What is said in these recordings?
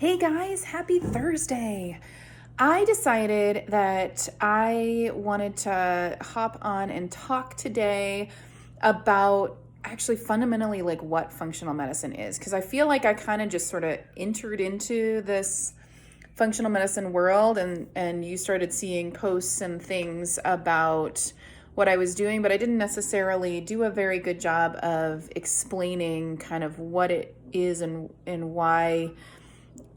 Hey guys, happy Thursday. I decided that I wanted to hop on and talk today about actually fundamentally like what functional medicine is, because I feel like I kind of just sort of entered into this functional medicine world and you started seeing posts and things about what I was doing, but I didn't necessarily do a very good job of explaining kind of what it is and why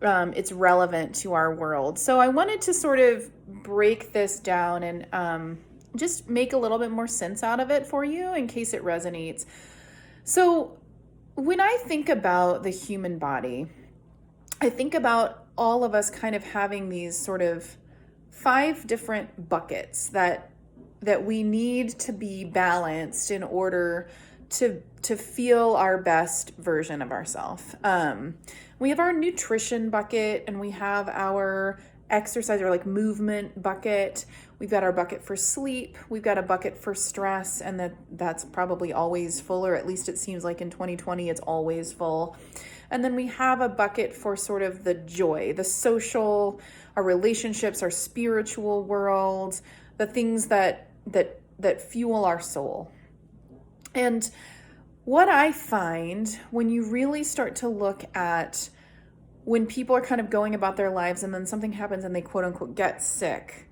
it's relevant to our world. So I wanted to sort of break this down and just make a little bit more sense out of it for you in case it resonates. So when I think about the human body, I think about all of us kind of having these sort of 5 different buckets that we need to be balanced in order to feel our best version of ourselves. We have our nutrition bucket, and we have our exercise or like movement bucket. We've got our bucket for sleep. We've got a bucket for stress, and that's probably always full, or at least it seems like in 2020 it's always full. And then we have a bucket for sort of the joy, the social, our relationships, our spiritual world, the things that fuel our soul. And what I find when you really start to look at when people are kind of going about their lives and then something happens and they quote unquote get sick,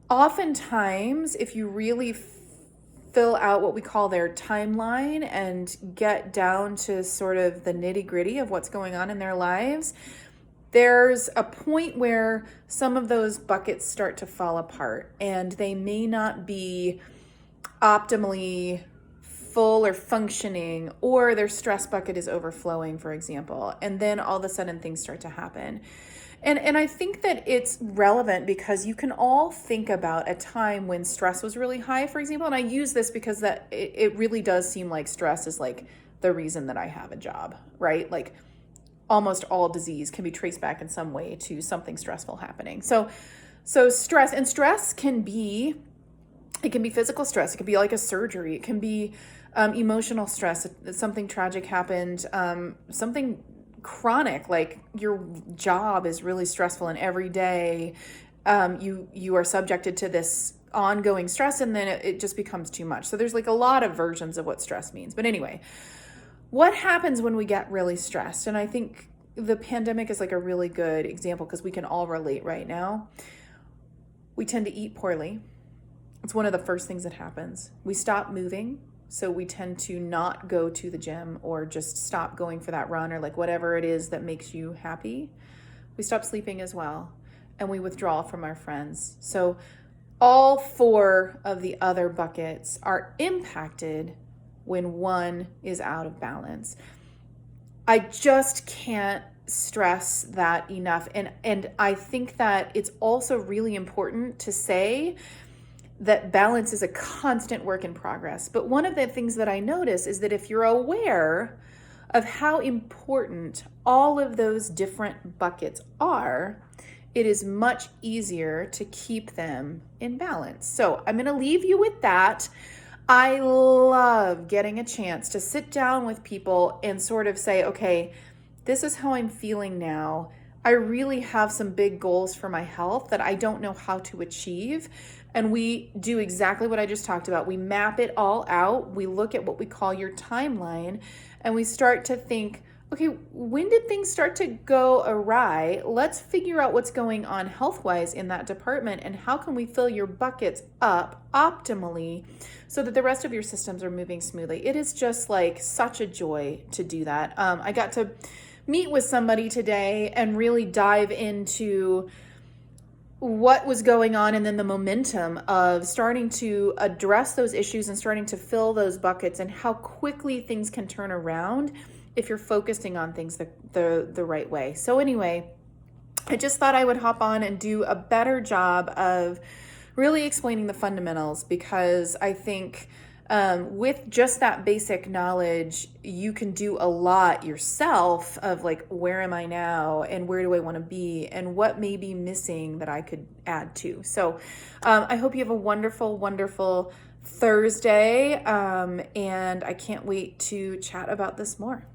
oftentimes if you really fill out what we call their timeline and get down to sort of the nitty gritty of what's going on in their lives, there's a point where some of those buckets start to fall apart and they may not be optimally full or functioning, or their stress bucket is overflowing, for example. And then all of a sudden things start to happen. And I think that it's relevant because you can all think about a time when stress was really high, for example. And I use this because that it really does seem like stress is like the reason that I have a job, right? Like almost all disease can be traced back in some way to something stressful happening. So stress can be, it can be physical stress. It can be like a surgery. It can be emotional stress. Something tragic happened. Something chronic, like your job is really stressful, and every day you are subjected to this ongoing stress, and then it just becomes too much. So there's like a lot of versions of what stress means. But anyway, what happens when we get really stressed? And I think the pandemic is like a really good example because we can all relate right now. We tend to eat poorly. It's one of the first things that happens. We stop moving, so we tend to not go to the gym or just stop going for that run or like whatever it is that makes you happy. We stop sleeping as well, and we withdraw from our friends. So all 4 of the other buckets are impacted when one is out of balance. I just can't stress that enough. And I think that it's also really important to say that balance is a constant work in progress. But one of the things that I notice is that if you're aware of how important all of those different buckets are, it is much easier to keep them in balance. So I'm going to leave you with that. I love getting a chance to sit down with people and sort of say, okay, this is how I'm feeling now. I really have some big goals for my health that I don't know how to achieve. And we do exactly what I just talked about. We map it all out. We look at what we call your timeline, and we start to think, okay, when did things start to go awry? Let's figure out what's going on health-wise in that department, and how can we fill your buckets up optimally so that the rest of your systems are moving smoothly. It is just like such a joy to do that. I got to meet with somebody today and really dive into what was going on, and then the momentum of starting to address those issues and starting to fill those buckets, and how quickly things can turn around if you're focusing on things the right way. So anyway, I just thought I would hop on and do a better job of really explaining the fundamentals, because I think with just that basic knowledge, you can do a lot yourself of like, where am I now and where do I want to be and what may be missing that I could add to. So I hope you have a wonderful, wonderful Thursday, and I can't wait to chat about this more.